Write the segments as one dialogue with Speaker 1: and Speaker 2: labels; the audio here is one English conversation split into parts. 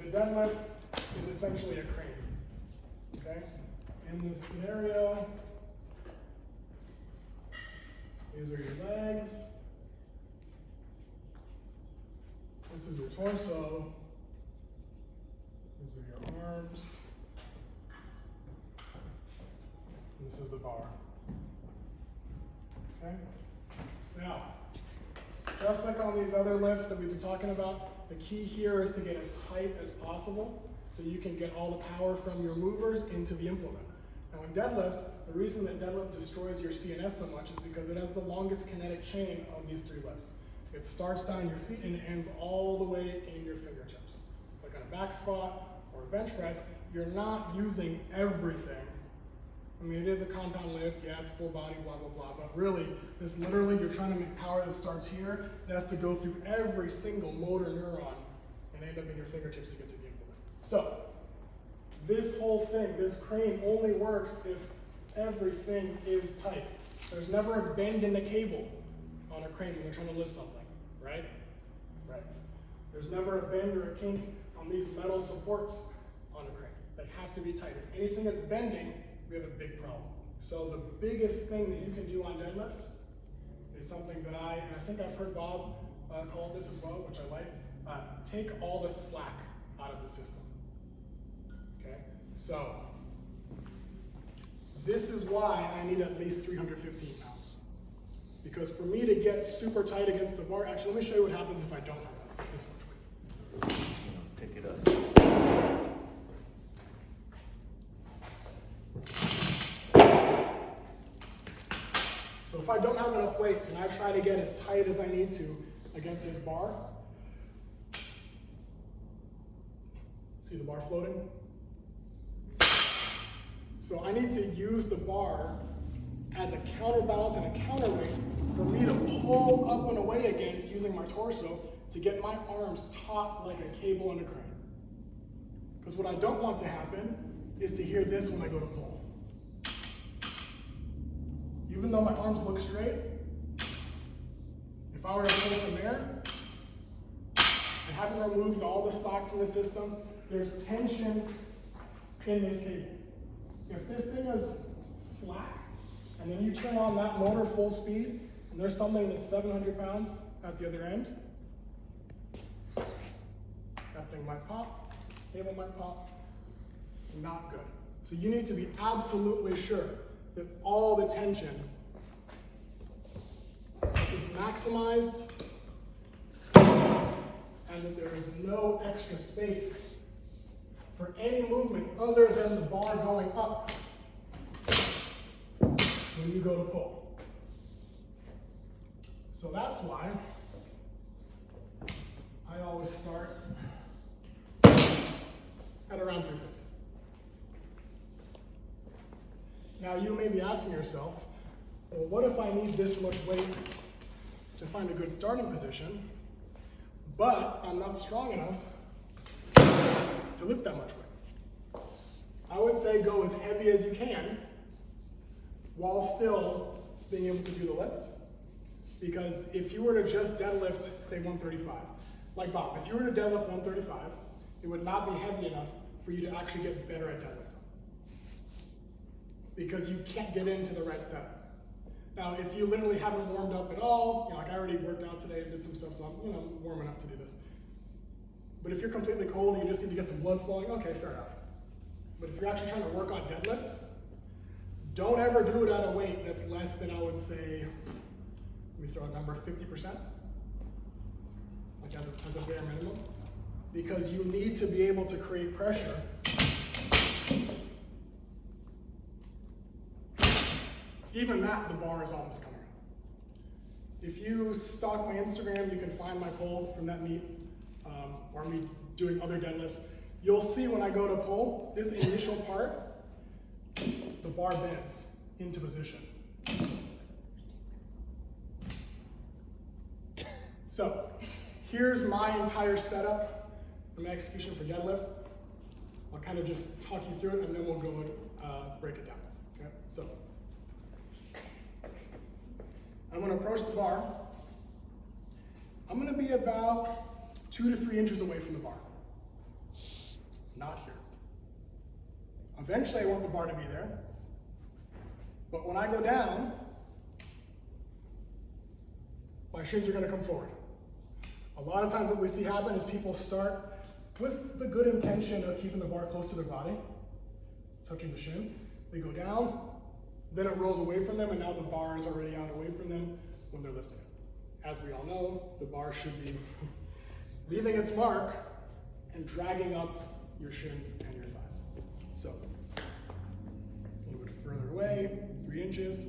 Speaker 1: deadlift is essentially a crane, okay? In this scenario, these are your legs. This is your torso. These are your arms. And this is the bar. Okay? Now, just like on these other lifts that we've been talking about, the key here is to get as tight as possible so you can get all the power from your movers into the implement. Now in deadlift, the reason that deadlift destroys your CNS so much is because it has the longest kinetic chain of these three lifts. It starts down your feet and it ends all the way in your fingertips. So like on a back squat or a bench press, you're not using everything. I mean, it is a compound lift, yeah, it's full body, blah, blah, blah, but really, this literally, you're trying to make power that starts here, it has to go through every single motor neuron and end up in your fingertips to get to the implement. So, this whole thing, this crane only works if everything is tight. There's never a bend in the cable on a crane when you're trying to lift something, right? Right. There's never a bend or a kink on these metal supports on a crane. They have to be tight. If anything is bending, we have a big problem. So the biggest thing that you can do on deadlift is something that I think I've heard Bob call this as well, which I like. Take all the slack out of the system. Okay, so this is why I need at least 315 pounds. Because for me to get super tight against the bar, actually, let me show you what happens if I don't have this much weight.
Speaker 2: Pick it up.
Speaker 1: So if I don't have enough weight and I try to get as tight as I need to against this bar, see the bar floating? So I need to use the bar as a counterbalance and a counterweight for me to pull up and away against using my torso to get my arms taut like a cable in a crane. Because what I don't want to happen is to hear this when I go to pull. Even though my arms look straight, if I were to pull from there, I haven't removed all the stock from the system, there's tension in this cable. If this thing is slack, and then you turn on that motor full speed, and there's something that's 700 pounds at the other end, that thing might pop, cable might pop, not good. So you need to be absolutely sure that all the tension is maximized and that there is no extra space for any movement other than the bar going up when you go to pull. So that's why I always start at around 350. Now you may be asking yourself, well, what if I need this much weight to find a good starting position, but I'm not strong enough to lift that much weight? I would say go as heavy as you can while still being able to do the lift. Because if you were to just deadlift, say 135, like Bob, if you were to deadlift 135, it would not be heavy enough for you to actually get better at deadlifting. Because you can't get into the right setup. Now, if you literally haven't warmed up at all, like I already worked out today and did some stuff, so I'm warm enough to do this. But if you're completely cold and you just need to get some blood flowing, okay, fair enough. But if you're actually trying to work on deadlift, don't ever do it at a weight that's less than, I would say, let me throw a number, 50%, like as a bare minimum, because you need to be able to create pressure. Even that, the bar is almost coming out. If you stalk my Instagram, you can find my pull from that meet, or me doing other deadlifts. You'll see when I go to pull, this initial part, the bar bends into position. So, here's my entire setup and my execution for deadlift. I'll kind of just talk you through it and then we'll go and break it down. Okay? So, I'm going to approach the bar. I'm going to be about 2 to 3 inches away from the bar. not here. Eventually I want the bar to be there, but when I go down, my shins are gonna come forward. A lot of times what we see happen is people start with the good intention of keeping the bar close to their body, touching the shins. They go down, then it rolls away from them, and now the bar is already out away from them when they're lifting it. As we all know, the bar should be leaving its mark and dragging up your shins and your thighs. So, a little bit further away, 3 inches.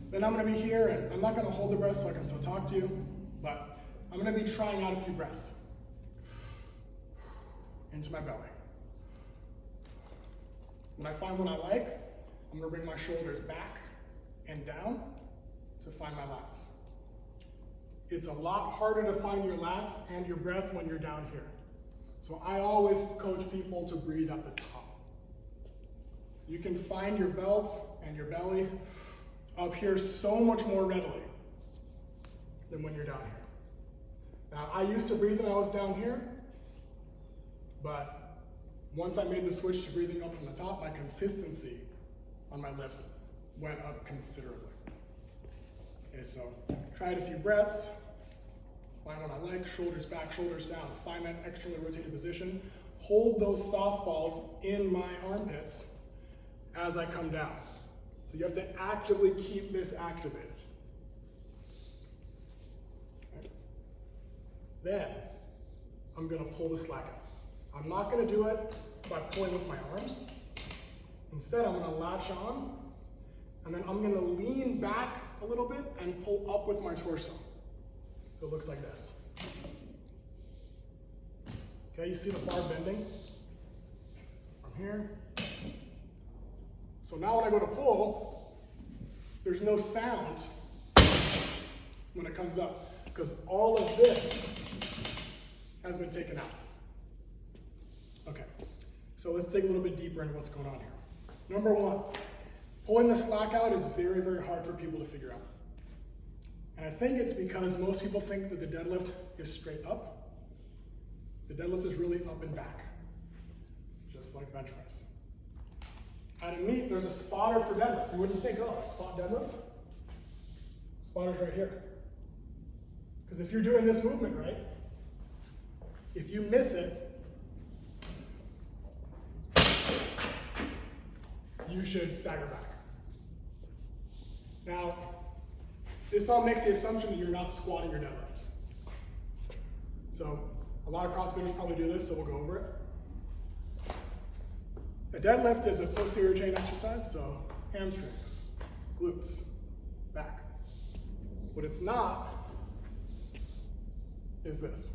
Speaker 1: Then I'm gonna be here, and I'm not gonna hold the breath so I can still talk to you, but I'm gonna be trying out a few breaths. Into my belly. When I find one I like, I'm gonna bring my shoulders back and down to find my lats. It's a lot harder to find your lats and your breath when you're down here. So I always coach people to breathe at the top. You can find your belt and your belly up here so much more readily than when you're down here. Now, I used to breathe when I was down here, but once I made the switch to breathing up from the top, my consistency on my lifts went up considerably. Okay, so try it a few breaths. Find what I like, shoulders back, shoulders down. Find that externally rotated position. Hold those softballs in my armpits as I come down. So you have to actively keep this activated. Okay. Then, I'm gonna pull the slack out. I'm not gonna do it by pulling with my arms. Instead, I'm gonna latch on, and then I'm gonna lean back a little bit and pull up with my torso. So it looks like this. Okay, you see the bar bending from here. So now when I go to pull, there's no sound when it comes up, because all of this has been taken out. Okay, so let's dig a little bit deeper into what's going on here. Number one, pulling the slack out is very, very hard for people to figure out. And I think it's because most people think that the deadlift is straight up. The deadlift is really up and back, just like bench press. At a meet, there's a spotter for deadlift. You wouldn't think, oh, a spot deadlift? Spotter's right here. Because if you're doing this movement right, if you miss it, you should stagger back. Now, this all makes the assumption that you're not squatting your deadlift. So, a lot of CrossFitters probably do this, so we'll go over it. A deadlift is a posterior chain exercise, so hamstrings, glutes, back. What it's not is this.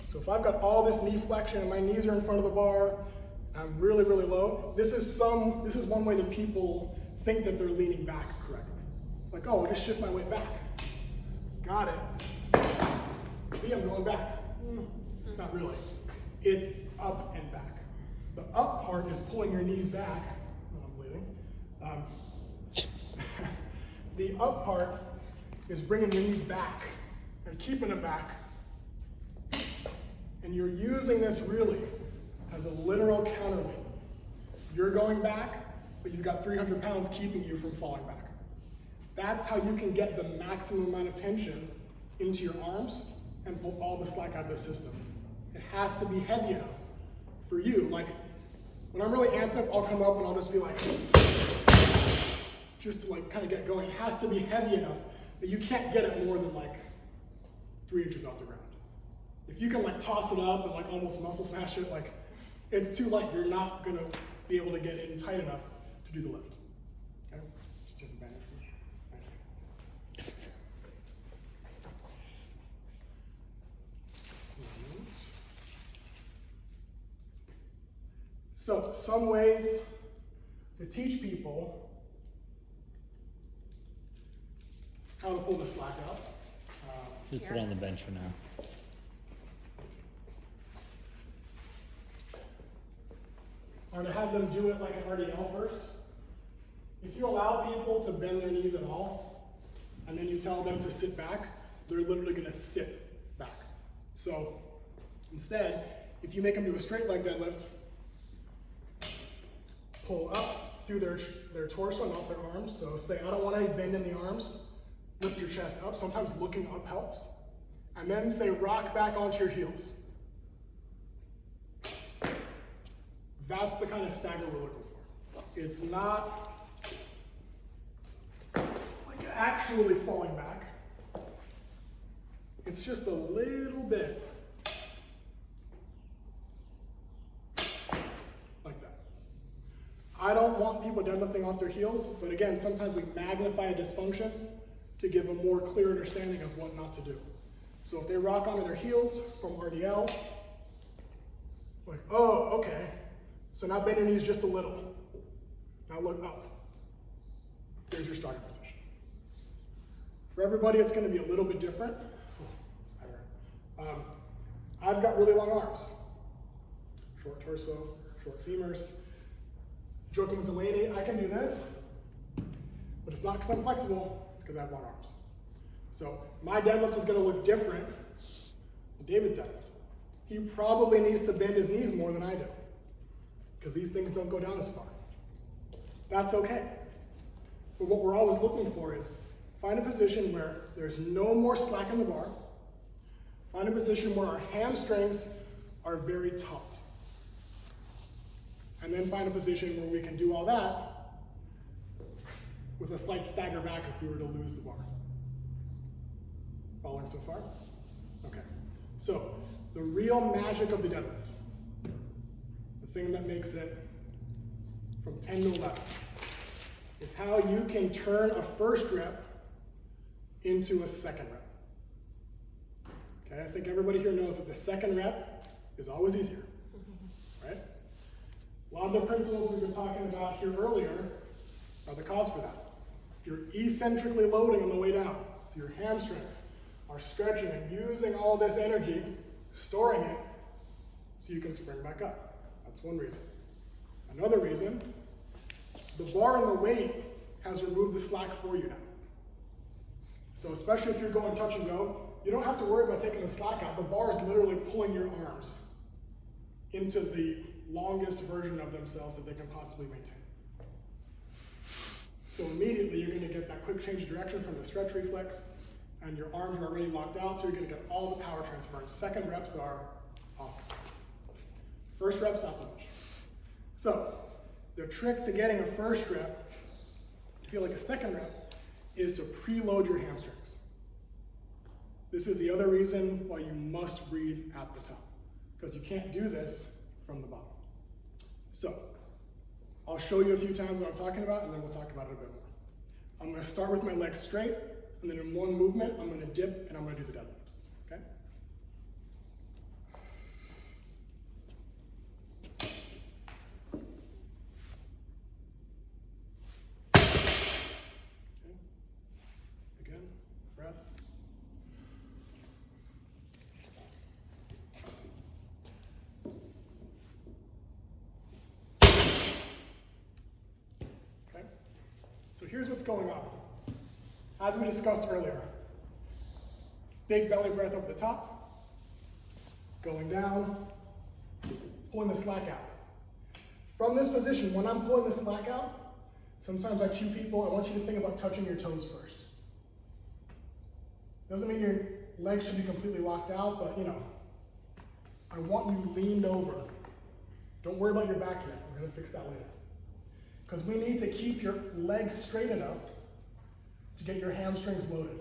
Speaker 1: So if I've got all this knee flexion and my knees are in front of the bar, I'm really, really low, this is one way that people think that they're leaning back correctly. Like, oh, I'll just shift my weight back. Got it. See, I'm going back. Not really. It's up and back. The up part is pulling your knees back. Oh, I'm bleeding. The up part is bringing your knees back and keeping them back. And you're using this really as a literal counterweight. You're going back, but you've got 300 pounds keeping you from falling back. That's how you can get the maximum amount of tension into your arms and pull all the slack out of the system. It has to be heavy enough for you. Like, when I'm really amped up, I'll come up and I'll just be like, just to like kind of get going. It has to be heavy enough that you can't get it more than like 3 inches off the ground. If you can like toss it up and like almost muscle smash it, like it's too light. You're not gonna be able to get in tight enough to do the lift. Okay? Just bandage for me. Thank you. So, some ways to teach people how to pull the slack out.
Speaker 3: Just put it on the bench for now.
Speaker 1: Or to have them do it like an RDL first. If you allow people to bend their knees at all, and then you tell them to sit back, they're literally gonna sit back. So instead, if you make them do a straight leg deadlift, pull up through their torso, not their arms. So say, I don't want any bend in the arms. Lift your chest up. Sometimes looking up helps. And then say, rock back onto your heels. That's the kind of stagger we're looking for. It's not like actually falling back. It's just a little bit like that. I don't want people deadlifting off their heels, but again, sometimes we magnify a dysfunction to give a more clear understanding of what not to do. So if they rock onto their heels from RDL, like, oh, okay. So now bend your knees just a little. Now look up. There's your starting position. For everybody, it's going to be a little bit different. I've got really long arms. Short torso, short femurs. Joking with Delaney, I can do this, but it's not because I'm flexible, it's because I have long arms. So my deadlift is going to look different than David's deadlift. He probably needs to bend his knees more than I do, because these things don't go down as far. That's okay. But what we're always looking for is find a position where there's no more slack in the bar. Find a position where our hamstrings are very taut. And then find a position where we can do all that with a slight stagger back if we were to lose the bar. Following so far? Okay. So, the real magic of the deadlift, the thing that makes it from 10 to 11, is how you can turn a first rep into a second rep. Okay, I think everybody here knows that the second rep is always easier, right? A lot of the principles we've been talking about here earlier are the cause for that. You're eccentrically loading on the way down, so your hamstrings are stretching and using all this energy, storing it, so you can spring back up. That's one reason. Another reason, the bar and the weight has removed the slack for you now. So especially if you're going touch and go, you don't have to worry about taking the slack out. The bar is literally pulling your arms into the longest version of themselves that they can possibly maintain. So immediately you're going to get that quick change of direction from the stretch reflex, and your arms are already locked out, so you're going to get all the power transference. Second reps are awesome. First reps, not so much. So the trick to getting a first rep to feel like a second rep is to preload your hamstrings. This is the other reason why you must breathe at the top, because you can't do this from the bottom. So I'll show you a few times what I'm talking about, and then we'll talk about it a bit more. I'm going to start with my legs straight, and then in one movement, I'm going to dip, and I'm going to do the deadlift, okay? Again, breath. Okay? So here's what's going on. As we discussed earlier, big belly breath up the top, going down, pulling the slack out. From this position, when I'm pulling the slack out, sometimes I cue people, I want you to think about touching your toes first. Doesn't mean your legs should be completely locked out, but I want you leaned over. Don't worry about your back yet, we're gonna fix that later. Because we need to keep your legs straight enough to get your hamstrings loaded.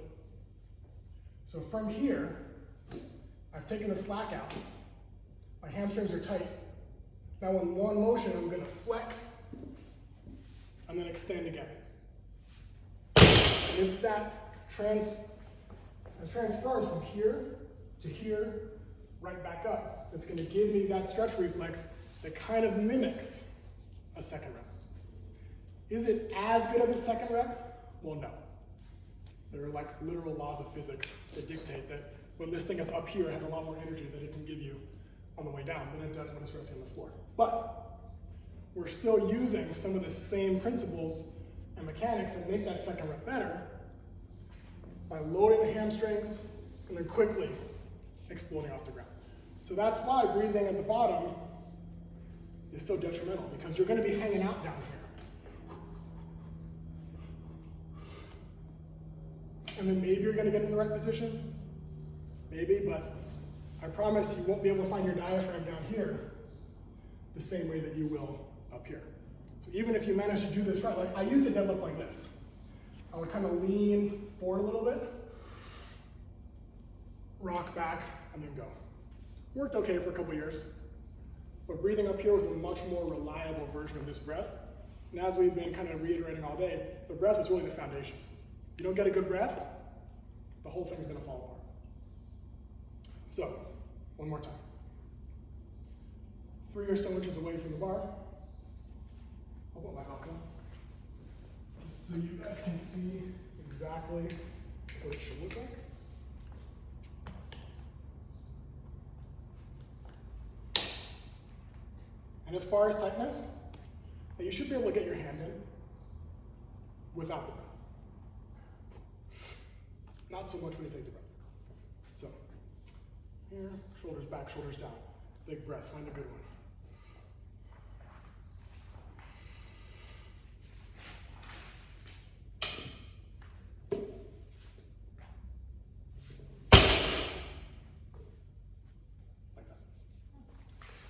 Speaker 1: So from here, I've taken the slack out. My hamstrings are tight. Now in one motion, I'm gonna flex and then extend again. And it's that transference from here to here, right back up. That's gonna give me that stretch reflex that kind of mimics a second rep. Is it as good as a second rep? Well, no. There are like literal laws of physics that dictate that when this thing is up here, it has a lot more energy that it can give you on the way down than it does when it's resting on the floor. But we're still using some of the same principles and mechanics that make that second rep better by loading the hamstrings and then quickly exploding off the ground. So that's why breathing at the bottom is still detrimental because you're going to be hanging out down here. And then maybe you're going to get in the right position, maybe, but I promise you won't be able to find your diaphragm down here the same way that you will up here. So even if you manage to do this right, like I used to deadlift like this. I would kind of lean forward a little bit, rock back, and then go. Worked okay for a couple years, but breathing up here was a much more reliable version of this breath. And as we've been kind of reiterating all day, the breath is really the foundation. If you don't get a good breath, the whole thing's gonna fall apart. So, one more time. 3 or so inches away from the bar. I'll put my mouth on, just so you guys can see exactly what it should look like. And as far as tightness, you should be able to get your hand in without the breath. Not so much when you take the breath. So, here, shoulders back, shoulders down. Big breath, find a good one. Like that.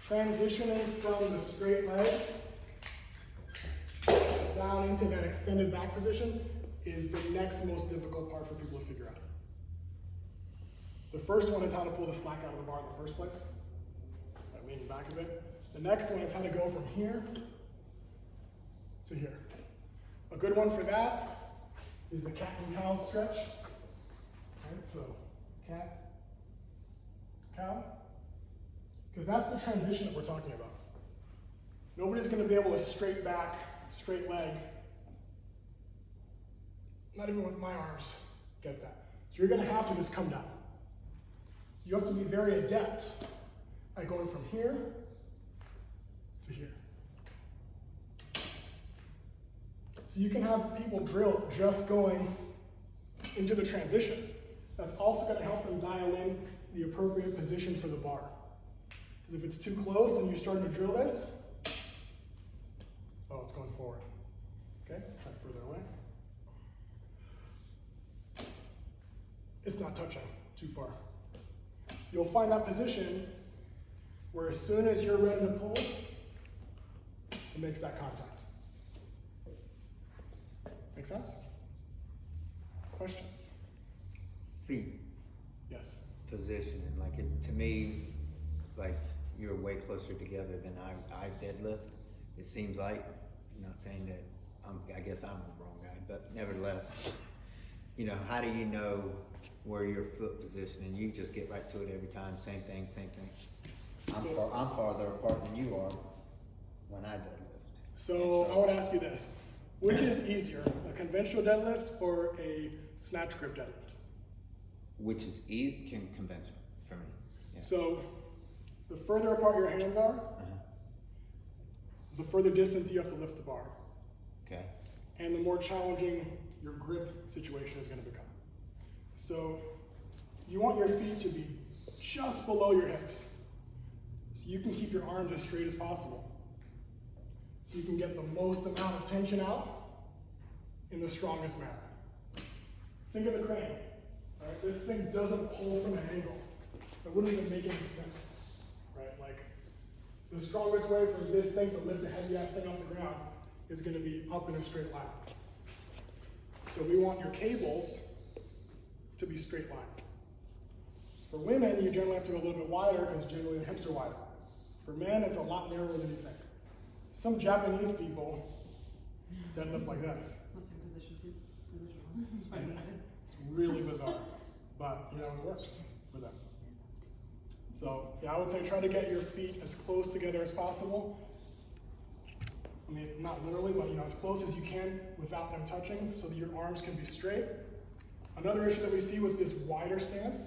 Speaker 1: Transitioning from the straight legs down into that extended back position is the next most difficult part for people to figure out. The first one is how to pull the slack out of the bar in the first place, by leaning back a bit. The next one is how to go from here to here. A good one for that is the cat and cow stretch. All right, so cat, cow, because that's the transition that we're talking about. Nobody's going to be able to straight back, straight leg, not even with my arms, get that. So you're going to have to just come down. You have to be very adept at going from here to here. So you can have people drill just going into the transition. That's also going to help them dial in the appropriate position for the bar. Because if it's too close and you're starting to drill this, oh, it's going forward. Okay, try further away. It's not touching too far. You'll find that position where as soon as you're ready to pull, it makes that contact. Make sense? Questions?
Speaker 2: Feet
Speaker 4: Yes.
Speaker 2: position, and like it, to me, like you're way closer together than I deadlift. It seems like, I'm not saying that I guess I'm the wrong guy, but nevertheless, you know, how do you know where your foot position, and you just get right to it every time, same thing. I'm farther apart than you are when I deadlift.
Speaker 1: So I would ask you this. Which is easier, a conventional deadlift or a snatch grip deadlift?
Speaker 2: Which is conventional for me. Yeah.
Speaker 1: So the further apart your hands are, the further distance you have to lift the bar.
Speaker 2: Okay.
Speaker 1: And the more challenging your grip situation is going to become. So you want your feet to be just below your hips, so you can keep your arms as straight as possible. So you can get the most amount of tension out in the strongest manner. Think of the crane, right? This thing doesn't pull from an angle. It wouldn't even make any sense, right? Like, the strongest way for this thing to lift a heavy ass thing off the ground is gonna be up in a straight line. So we want your cables to be straight lines. For women, you generally have to go a little bit wider because generally the hips are wider. For men, it's a lot narrower than you think. Some Japanese people deadlift like this.
Speaker 5: What's your position two? Position one. It's funny.
Speaker 1: It's really bizarre, but you know, it works for them. So yeah, I would say try to get your feet as close together as possible. I mean, not literally, but you know, as close as you can without them touching so that your arms can be straight. Another issue that we see with this wider stance,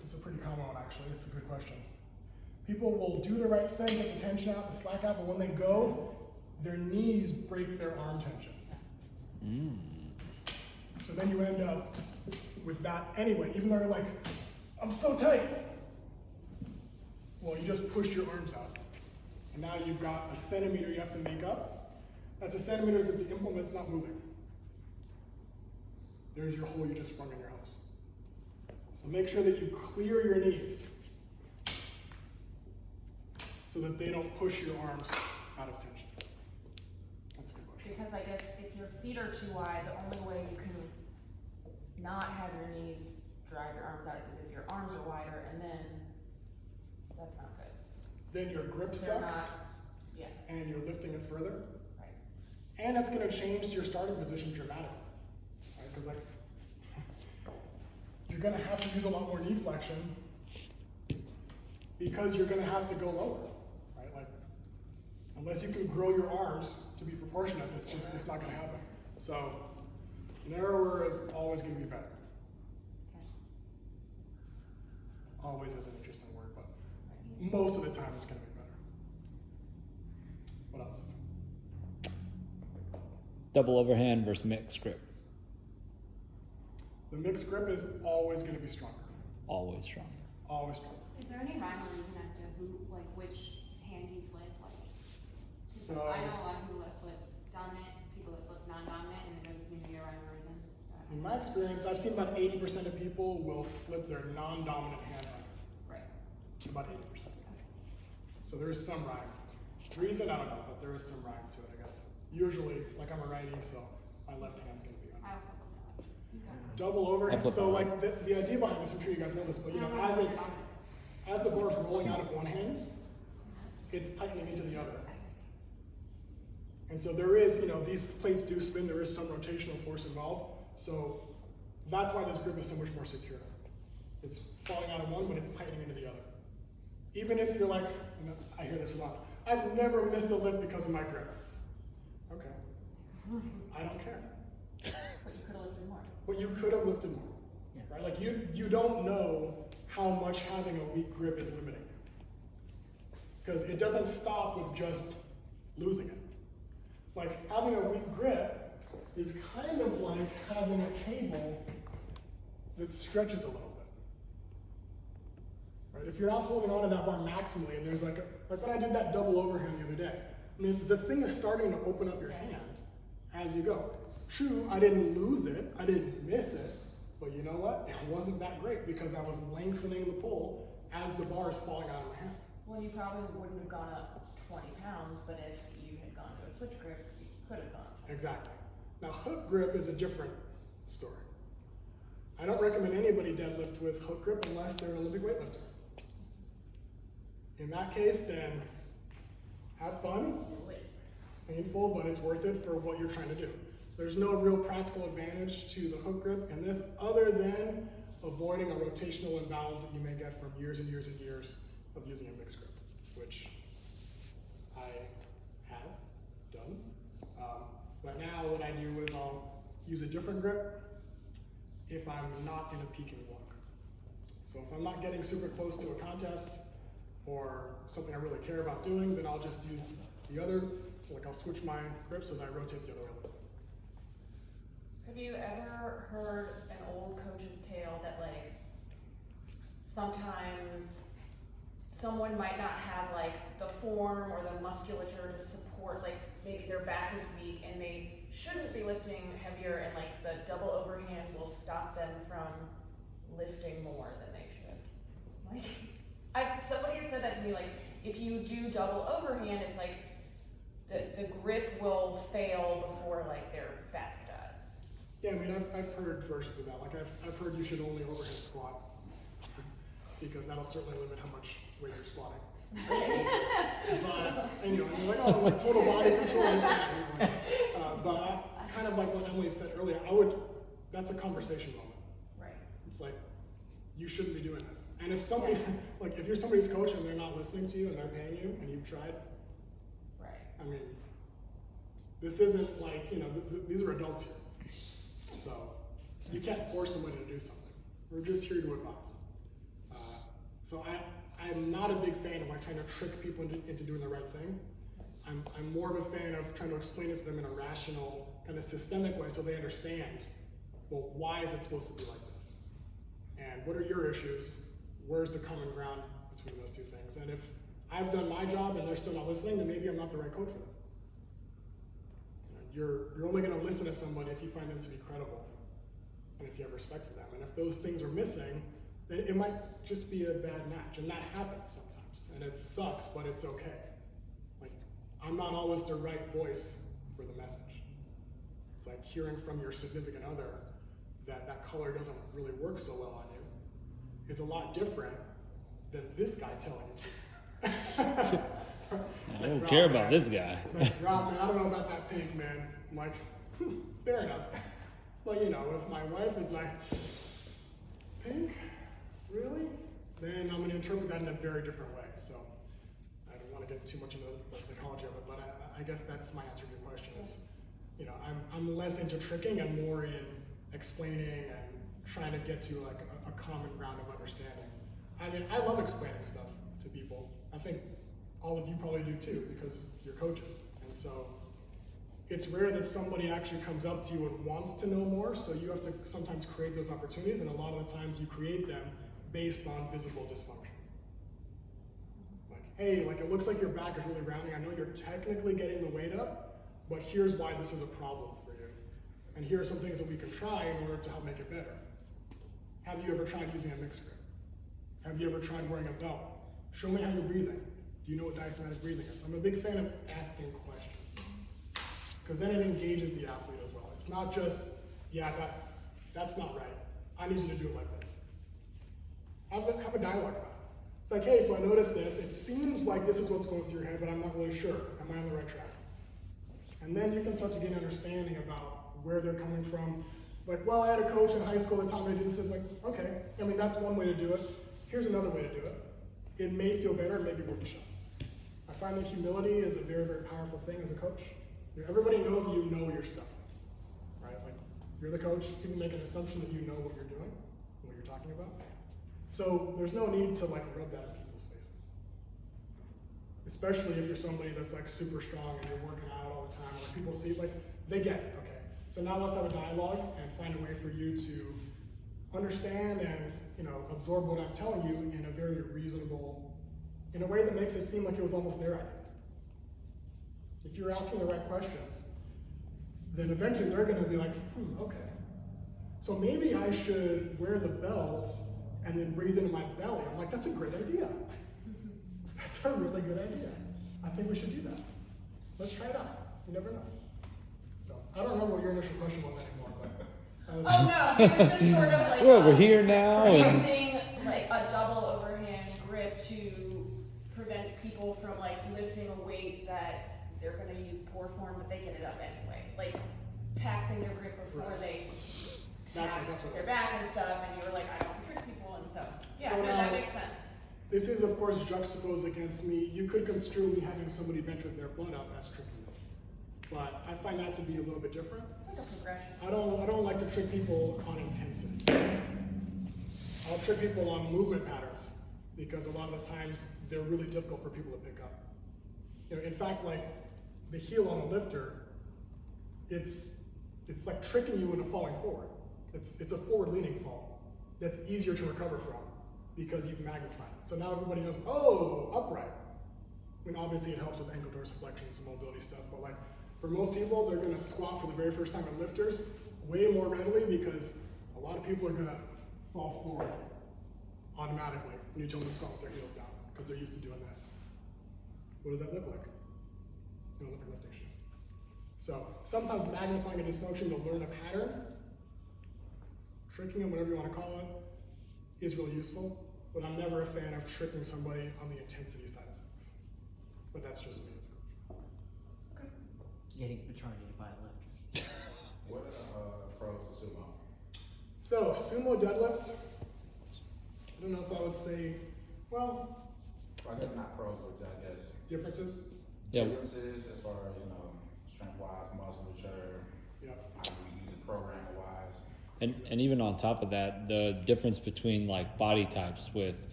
Speaker 1: this is a pretty common one actually, this is a good question. People will do the right thing, get the tension out, the slack out, but when they go, their knees break their arm tension. So then you end up with that anyway, even though you're like, I'm so tight. Well, you just pushed your arms out. And now you've got a centimeter you have to make up. That's a centimeter that the implement's not moving. There's your hole you just sprung in your house. So make sure that you clear your knees so that they don't push your arms out of tension. That's a good question.
Speaker 4: Because I guess if your feet are too wide, the only way you can not have your knees drive your arms out is if your arms are wider, and then that's not good.
Speaker 1: Then your grip
Speaker 4: They're
Speaker 1: sucks,
Speaker 4: not, yeah,
Speaker 1: and you're lifting it further.
Speaker 4: right.
Speaker 1: And that's going to change your starting position dramatically, right? Because like, you're going to have to use a lot more knee flexion because you're going to have to go lower, right? Like, unless you can grow your arms to be proportionate, it's not going to happen. So, narrower is always going to be better.
Speaker 4: Okay.
Speaker 1: Always is an interesting word, but most of the time it's going to be better. What else?
Speaker 3: Double overhand versus mixed grip.
Speaker 1: The mixed grip is always going to be stronger.
Speaker 3: Always stronger.
Speaker 1: Always stronger.
Speaker 5: Is there any rhyme or reason as to who, like, which hand you flip? Like,
Speaker 1: So,
Speaker 5: I know a lot of people that flip dominant, people that flip non-dominant, and there doesn't seem to be a rhyme or reason. So I don't
Speaker 1: in
Speaker 5: know.
Speaker 1: my experience, I've seen about 80% of people will flip their non-dominant hand under.
Speaker 5: Right.
Speaker 1: About 80%. So there is some rhyme. Reason, I don't know, but there is some rhyme to it, I guess. Usually, like I'm a righty, so my left hand's going to be
Speaker 5: I
Speaker 1: under.
Speaker 5: also flip that. Okay.
Speaker 1: Double overhand.
Speaker 3: flip
Speaker 1: So
Speaker 3: that
Speaker 1: like the idea behind this, I'm sure you guys know this, but you know, as the bar is rolling out of one hand, it's tightening into the other. And so there is, you know, these plates do spin, there is some rotational force involved. So that's why this grip is so much more secure. It's falling out of one, but it's tightening into the other. Even if you're like, you know, I hear this a lot, I've never missed a lift because of my grip. Okay. I don't care.
Speaker 4: But you could have lifted more.
Speaker 1: But you could have lifted more. Right? Like you don't know how much having a weak grip is limiting you. Because it doesn't stop with just losing it. Like having a weak grip is kind of like having a cable that stretches a little bit. Right? If you're not holding on to that bar maximally, and there's like when I did that double overhand the other day, I mean, the thing is starting to open up your hand as you go. True, I didn't lose it, I didn't miss it, but you know what? It wasn't that great because I was lengthening the pull as the bar is falling out of my hands.
Speaker 4: Well, you probably wouldn't have gone up 20 pounds, but if you had gone to a switch grip, you could have gone.
Speaker 1: Exactly. Now, hook grip is a different story. I don't recommend anybody deadlift with hook grip unless they're an Olympic weightlifter. In that case, then have fun. Painful, but it's worth it for what you're trying to do. There's no real practical advantage to the hook grip in this other than avoiding a rotational imbalance that you may get from years and years and years of using a mixed grip, which I have done. But now what I do is I'll use a different grip if I'm not in a peaking block. So if I'm not getting super close to a contest or something I really care about doing, then I'll just use the other, like I'll switch my grip so that I rotate the other way a little bit.
Speaker 4: Have you ever heard an old coach's tale that like sometimes someone might not have like the form or the musculature to support, like maybe their back is weak and they shouldn't be lifting heavier, and like the double overhand will stop them from lifting more than they should? Like, somebody has said that to me, like if you do double overhand, it's like the grip will fail before like their back does.
Speaker 1: Yeah, I mean, I've heard versions of that. Like I've heard you should only overhead squat because that'll certainly limit how much weight you're squatting. But anyway, I mean, like, oh, like total body control. But I kind of like what Emily said earlier. That's a conversation moment.
Speaker 4: Right.
Speaker 1: It's like you shouldn't be doing this. And if somebody, like if you're somebody's coach and they're not listening to you and they're paying you and you've tried,
Speaker 4: Right.
Speaker 1: I mean, this isn't like, you know, these are adults here. So you can't force somebody to do something. We're just here to advise. So I'm not a big fan of like trying to trick people into doing the right thing. I'm more of a fan of trying to explain it to them in a rational, kind of systemic way so they understand, well, why is it supposed to be like this? And what are your issues? Where's the common ground between those two things? And if I've done my job and they're still not listening, then maybe I'm not the right coach for them. You're only going to listen to somebody if you find them to be credible and if you have respect for them. And if those things are missing, then it might just be a bad match. And that happens sometimes. And it sucks, but it's okay. Like, I'm not always the right voice for the message. It's like hearing from your significant other that color doesn't really work so well on you is a lot different than this guy telling you to.
Speaker 3: I don't care about this guy.
Speaker 1: Like, Rob, man, I don't know about that pink, man. I'm like, fair enough. But you know, if my wife is like, pink? Really? Then I'm gonna interpret that in a very different way. So I don't want to get too much into the psychology of it, but I guess that's my answer to your question is, you know, I'm less into tricking and more in explaining and trying to get to like a common ground of understanding. I mean, I love explaining stuff to people. I think all of you probably do too, because you're coaches. And so it's rare that somebody actually comes up to you and wants to know more, so you have to sometimes create those opportunities, and a lot of the times you create them based on visible dysfunction. Like, hey, like it looks like your back is really rounding. I know you're technically getting the weight up, but here's why this is a problem for you. And here are some things that we can try in order to help make it better. Have you ever tried using a mixed grip? Have you ever tried wearing a belt? Show me how you're breathing. Do you know what diaphragmatic breathing is? I'm a big fan of asking questions, because then it engages the athlete as well. It's not just, yeah, that's not right. I need you to do it like this. Have a dialogue about it. It's like, hey, so I noticed this. It seems like this is what's going through your head, but I'm not really sure. Am I on the right track? And then you can start to get an understanding about where they're coming from. Like, well, I had a coach in high school that taught me to do this. I'm like, okay, I mean, that's one way to do it. Here's another way to do it. It may feel better, it may be worth a shot. I find that humility is a very, very powerful thing as a coach. Everybody knows that you know your stuff, right? Like, you're the coach, people make an assumption that you know what you're doing, what you're talking about. So there's no need to like rub that in people's faces. Especially if you're somebody that's like super strong and you're working out all the time, like people see, like, they get it, okay. So now let's have a dialogue and find a way for you to understand and, you know, absorb what I'm telling you in a very reasonable, in a way that makes it seem like it was almost their idea. If you're asking the right questions, then eventually they're gonna be like, okay. So maybe I should wear the belt and then breathe into my belly. I'm like, that's a great idea. That's a really good idea. I think we should do that. Let's try it out. You never know. So I don't know what your initial question was anymore, but
Speaker 4: Oh no, it was just sort of like
Speaker 3: Well, we're here now, and
Speaker 4: using like a double overhand grip to prevent people from like lifting a weight that they're going to use poor form, but they get it up anyway. Like taxing their grip before they tax their back and stuff, and you were like, I don't trick people, and so yeah,
Speaker 1: So
Speaker 4: no, that makes sense.
Speaker 1: this is, of course, juxtaposed against me. You could construe me having somebody bench with their butt up as tricking them, but I find that to be a little bit different.
Speaker 4: It's like a progression.
Speaker 1: I don't like to trick people on intensity. I'll trick people on movement patterns because a lot of the times they're really difficult for people to pick up. You know, in fact, like the heel on a lifter, it's like tricking you into falling forward. It's a forward-leaning fall that's easier to recover from because you've magnified it. So now everybody knows, oh, upright. I mean, obviously it helps with ankle dorsiflexion, some mobility stuff, but like for most people, they're gonna squat for the very first time at lifters way more readily because a lot of people are gonna fall forward automatically when you tell them to squat with their heels down because they're used to doing this. What does that look like? In Olympic lifting shoes. So sometimes magnifying a dysfunction to learn a pattern, tricking them, whatever you want to call it, is really useful, but I'm never a fan of tricking somebody on the intensity side of things. But that's just me as a coach.
Speaker 6: Trying to get by a lifter.
Speaker 7: What are pros to sumo?
Speaker 1: So sumo deadlift, I don't know if I would say, well,
Speaker 7: I guess not pros, but I guess
Speaker 1: differences.
Speaker 3: yeah,
Speaker 7: differences as far as, you know, strength-wise, musculature,
Speaker 1: Yep.
Speaker 7: how we use it program-wise.
Speaker 3: and even on top of that, the difference between like body types with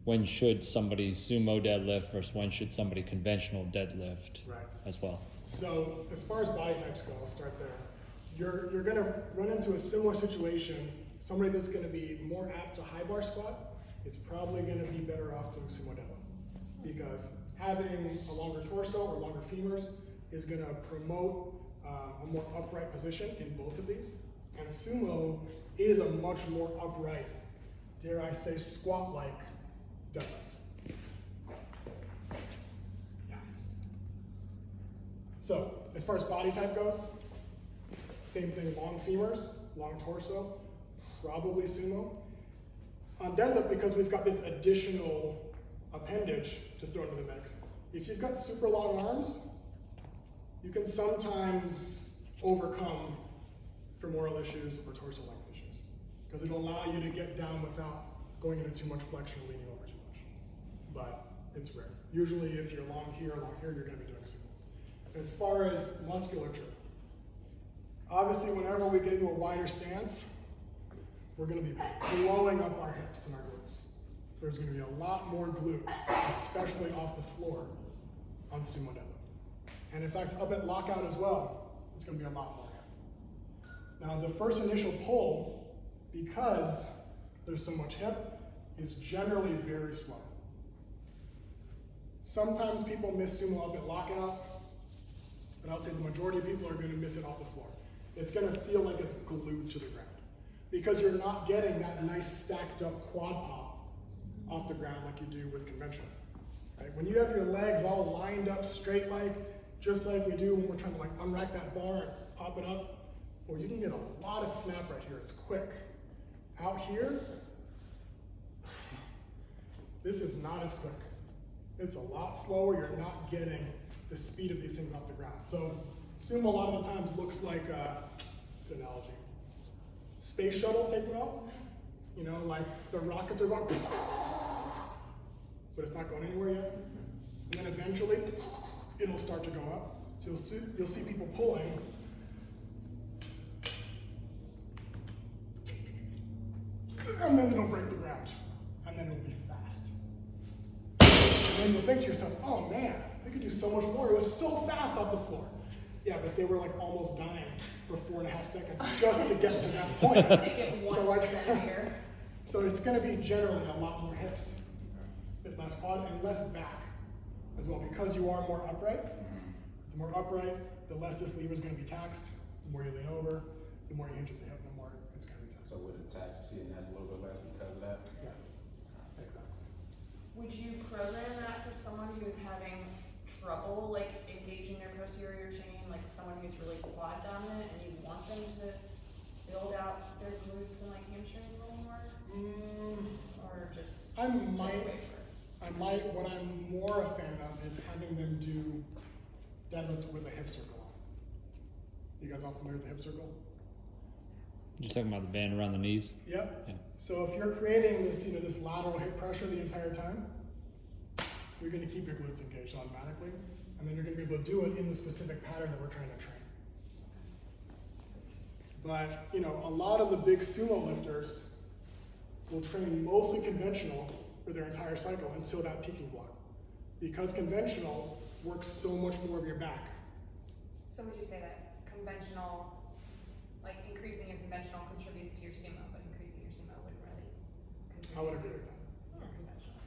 Speaker 3: when should somebody sumo deadlift versus when should somebody conventional deadlift
Speaker 1: Right.
Speaker 3: as well.
Speaker 1: So as far as body types go, I'll start there. You're gonna run into a similar situation. Somebody that's gonna be more apt to high bar squat is probably gonna be better off doing sumo deadlift because having a longer torso or longer femurs is going to promote a more upright position in both of these. And sumo is a much more upright, dare I say, squat-like deadlift. Yeah. So, as far as body type goes, same thing, long femurs, long torso, probably sumo. On deadlift, because we've got this additional appendage to throw into the mix, if you've got super long arms, you can sometimes overcome femoral issues or torso length issues, because it'll allow you to get down without going into too much flexion or leaning over too much. But it's rare. Usually if you're long here, you're gonna be doing sumo. As far as musculature, obviously whenever we get into a wider stance, we're gonna be blowing up our hips and our glutes. There's gonna be a lot more glute, especially off the floor on sumo deadlift. And in fact, up at lockout as well, it's gonna be a lot more hip. Now the first initial pull, because there's so much hip, is generally very slow. Sometimes people miss sumo up at lockout, but I would say the majority of people are gonna miss it off the floor. It's gonna feel like it's glued to the ground, because you're not getting that nice stacked up quad pop off the ground like you do with conventional. Right? When you have your legs all lined up straight, just like we do when we're trying to unrack that bar and pop it up, or you can get a lot of snap right here, it's quick. Out here, this is not as quick. It's a lot slower, you're not getting the speed of these things off the ground. So sumo a lot of the times looks like, good analogy, space shuttle taking off. You know, like the rockets are going, but it's not going anywhere yet. And then eventually, it'll start to go up. So you'll see people pulling. And then it'll break the ground. And then it'll be fast. And then you'll think to yourself, oh man, they could do so much more. It was so fast off the floor. Yeah, but they were almost dying for 4.5 seconds just to get to that point.
Speaker 4: To get 1% here.
Speaker 1: So it's going to be generally a lot more hips, a bit less quad, and less back as well, because you are more upright. The more upright, the less this lever is going to be taxed. The more you lean over, the more you hinge at the hip, the more it's going to be taxed.
Speaker 7: So would it tax CNS a little bit less because of that?
Speaker 1: Yes, exactly.
Speaker 4: Would you program that for someone who is having trouble engaging their posterior chain, like someone who's really quad dominant, and you want them to build out their glutes and hamstrings a little more? Or just
Speaker 1: I might, what I'm more a fan of is having them do deadlift with a hip circle on. You guys all familiar with the hip circle?
Speaker 3: You're talking about the band around the knees?
Speaker 1: Yep.
Speaker 3: Yeah.
Speaker 1: So if you're creating this, this lateral hip pressure the entire time, you're going to keep your glutes engaged automatically, and then you're going to be able to do it in the specific pattern that we're trying to train. But a lot of the big sumo lifters will train mostly conventional for their entire cycle until that peaking block, because conventional works so much more of your back.
Speaker 5: So would you say that conventional, increasing your conventional contributes to your sumo, but increasing your sumo wouldn't really contribute?
Speaker 1: I would agree with that.
Speaker 5: Conventional.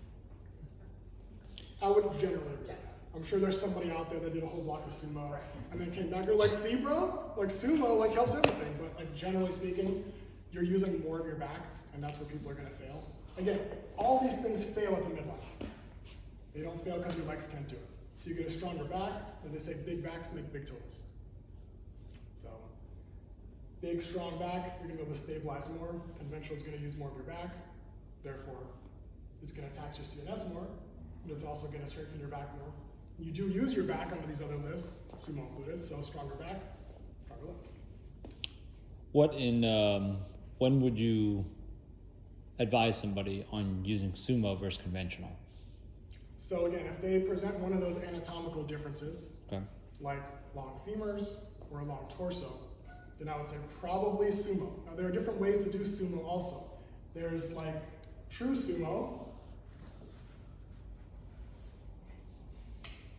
Speaker 1: I would generally agree with that. I'm sure there's somebody out there that did a whole block of sumo and then came back and see bro, sumo helps everything, but generally speaking, you're using more of your back, and that's where people are gonna fail. Again, all these things fail at the midline. They don't fail because your legs can't do it. So you get a stronger back, and they say big backs make big toes. So, big, strong back, you're gonna be able to stabilize more. Conventional is gonna use more of your back. Therefore, it's gonna tax your CNS more, but it's also gonna strengthen your back more. You do use your back under these other lifts, sumo included, so stronger back, stronger lift.
Speaker 3: When would you advise somebody on using sumo versus conventional?
Speaker 1: So again, if they present one of those anatomical differences,
Speaker 3: Okay.
Speaker 1: like long femurs or a long torso, then I would say probably sumo. Now there are different ways to do sumo also. There's true sumo.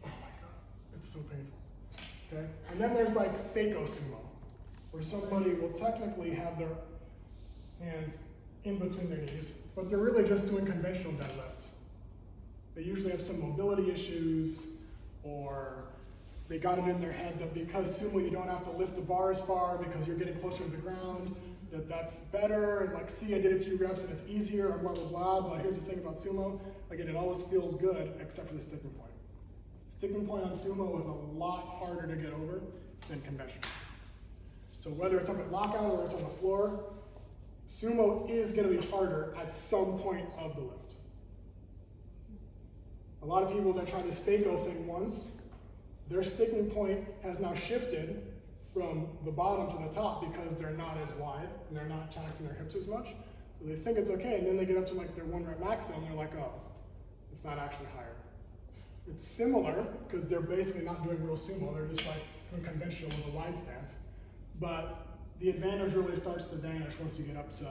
Speaker 1: Oh my god, it's so painful. Okay? And then there's fako sumo, where somebody will technically have their hands in between their knees, but they're really just doing conventional deadlift they usually have some mobility issues, or they got it in their head that because sumo you don't have to lift the bar as far because you're getting closer to the ground, that's better, and like, see, I did a few reps and it's easier, or blah, blah, blah, but here's the thing about sumo, again, it always feels good except for the sticking point. Sticking point on sumo is a lot harder to get over than conventional. So whether it's on the lockout or it's on the floor, sumo is gonna be harder at some point of the lift. A lot of people that try this Fako thing once, their sticking point has now shifted from the bottom to the top because they're not as wide and they're not taxing their hips as much. So they think it's okay, and then they get up to like their 1 rep max and they're like, oh, it's not actually higher. It's similar because they're basically not doing real sumo, they're just like doing conventional with a wide stance. But the advantage really starts to vanish once you get up to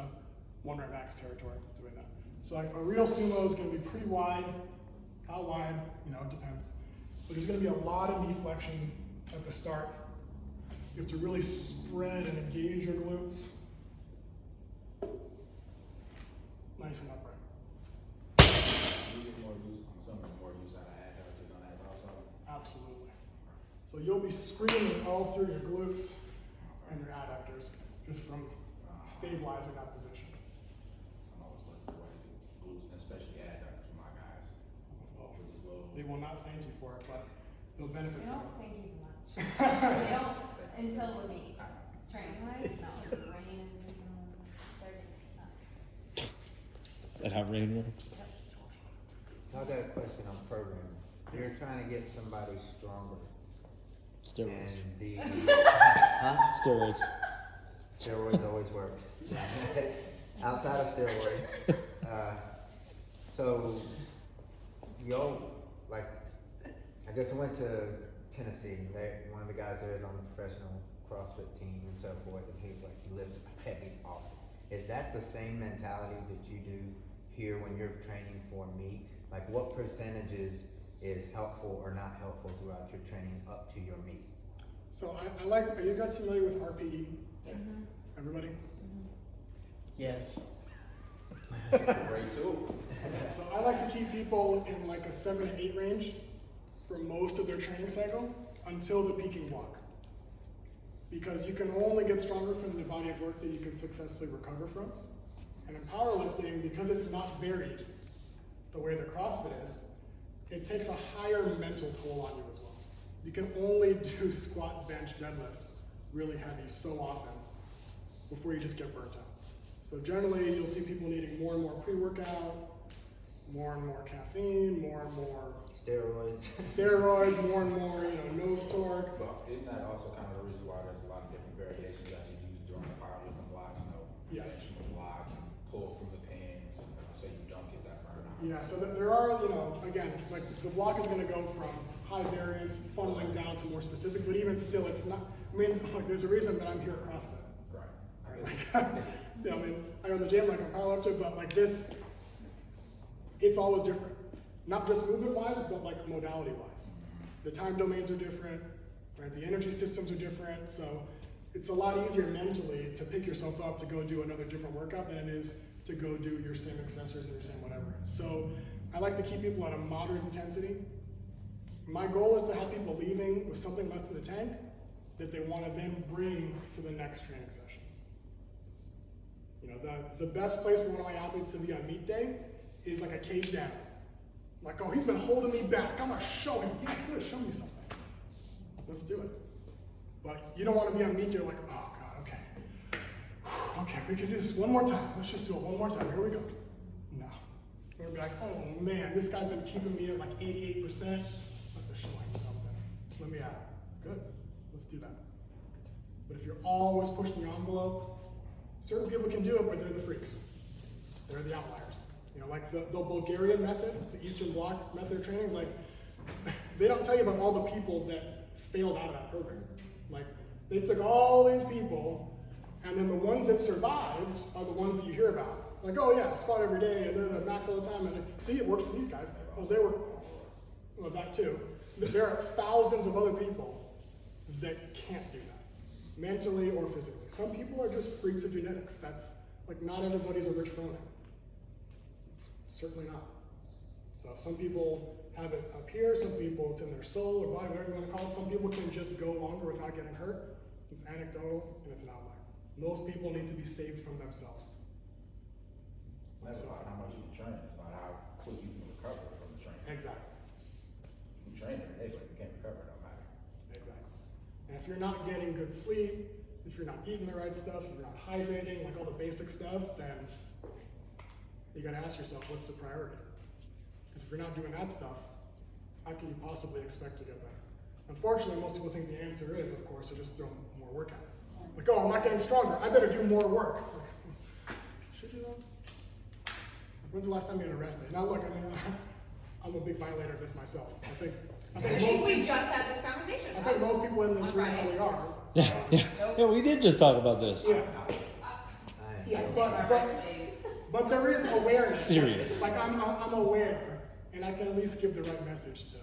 Speaker 1: 1 rep max territory doing that. So like a real sumo is gonna be pretty wide. How wide, it depends. But there's gonna be a lot of knee flexion at the start. You have to really spread and engage your glutes. Nice and upright.
Speaker 7: You get more use, I'm assuming more use out of adductors on that also.
Speaker 1: Absolutely. So you'll be screaming all through your glutes and your adductors just from stabilizing that position.
Speaker 7: I'm always looking for ways to glutes, and especially adductors for my guys.
Speaker 1: Well,
Speaker 7: With this little.
Speaker 1: they will not thank you for it, but they'll benefit
Speaker 5: They
Speaker 1: from
Speaker 5: don't
Speaker 1: it.
Speaker 5: thank you much. They don't until we meet. Training wise, no. Rain, they're just not.
Speaker 3: Is that how rain works?
Speaker 2: So I got a question on programming. You're trying to get somebody stronger,
Speaker 3: Steroids.
Speaker 2: and the huh?
Speaker 3: Steroids.
Speaker 2: Steroids always works. Outside of steroids, so y'all, like, I guess I went to Tennessee. One of the guys there is on the professional CrossFit team and so forth, and he's like, he lifts heavy often. Is that the same mentality that you do here when you're training for meet? Like, what percentages is helpful or not helpful throughout your training up to your meet?
Speaker 1: So I like, are you guys familiar with RPE?
Speaker 5: Yes.
Speaker 1: Everybody?
Speaker 6: Yes.
Speaker 7: Great too.
Speaker 1: So I like to keep people in like a 7 to 8 range for most of their training cycle until the peaking block. Because you can only get stronger from the body of work that you can successfully recover from. And in powerlifting, because it's not varied the way the CrossFit is, it takes a higher mental toll on you as well. You can only do squat, bench, deadlift really heavy so often before you just get burnt out. So generally, you'll see people needing more and more pre-workout, more and more caffeine, more and more
Speaker 2: Steroids.
Speaker 1: more and more, nose torque.
Speaker 7: But isn't that also kind of the reason why there's a lot of different variations that you use during the powerlifting blocks,
Speaker 1: Yes.
Speaker 7: instrument blocks, pull from the pins, so you don't get that burnout?
Speaker 1: Yeah, so there are, again, like the block is gonna go from high variance, funneling down to more specific, but even still, it's not, like there's a reason that I'm here at CrossFit.
Speaker 7: Right.
Speaker 1: Right? Like, I own the gym like a powerlifter, but like this, it's always different. Not just movement-wise, but like modality-wise. The time domains are different, right? The energy systems are different, so it's a lot easier mentally to pick yourself up to go do another different workout than it is to go do your same accessories and your same whatever. So I like to keep people at a moderate intensity. My goal is to have people leaving with something left in the tank that they want to then bring to the next training session. The best place for one of my athletes to be on meet day is like a caged animal. Like, oh, he's been holding me back. I'm gonna show him. Yeah, good, show me something. Let's do it. But you don't want to be on meet day like, oh God, okay. Okay, we can do this one more time. Let's just do it one more time. Here we go. No. We're gonna be like, oh man, this guy's been keeping me at like 88%. Let me show him something. Let me at it. Good. Let's do that. But if you're always pushing the envelope, certain people can do it, but they're the freaks. They're the outliers. Like the Bulgarian method, the Eastern Bloc method of training, like they don't tell you about all the people that failed out of that program. Like they took all these people, and then the ones that survived are the ones that you hear about. Like, oh yeah, squat every day, and then max all the time, and like, see, it works for these guys. Well, they were, well, that too. There are thousands of other people that can't do that, mentally or physically. Some people are just freaks of genetics. That's like, not everybody's a Rich Froning. Certainly not. So some people have it up here, some people it's in their soul or body, whatever you want to call it. Some people can just go longer without getting hurt. It's anecdotal and it's an outlier. Most people need to be saved from themselves.
Speaker 7: It's never about how much you can train, it's about how quick you can recover from the training.
Speaker 1: Exactly.
Speaker 7: You can train every day, but if you can't recover, it don't matter.
Speaker 1: Exactly. And if you're not getting good sleep, if you're not eating the right stuff, if you're not hydrating, like all the basic stuff, then you gotta ask yourself, what's the priority? Because if you're not doing that stuff, how can you possibly expect to get better? Unfortunately, most people think the answer is, of course, to just throw more work at it. Like, oh, I'm not getting stronger, I better do more work. Like, should you though? When's the last time you had a rest day? Now look, I mean, I'm a big violator of this myself. I think
Speaker 5: I think we just had this conversation.
Speaker 1: I think most people in this
Speaker 5: On
Speaker 1: room
Speaker 5: Friday.
Speaker 1: really are.
Speaker 3: Yeah, we did just talk about this.
Speaker 1: Yeah.
Speaker 2: I
Speaker 1: Yeah,
Speaker 2: am
Speaker 1: but,
Speaker 4: My
Speaker 1: but,
Speaker 4: rest days.
Speaker 1: but there is awareness.
Speaker 3: Serious.
Speaker 1: Like I'm aware, and I can at least give the right message to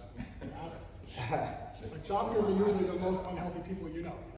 Speaker 1: athletes. Like doctors are usually the most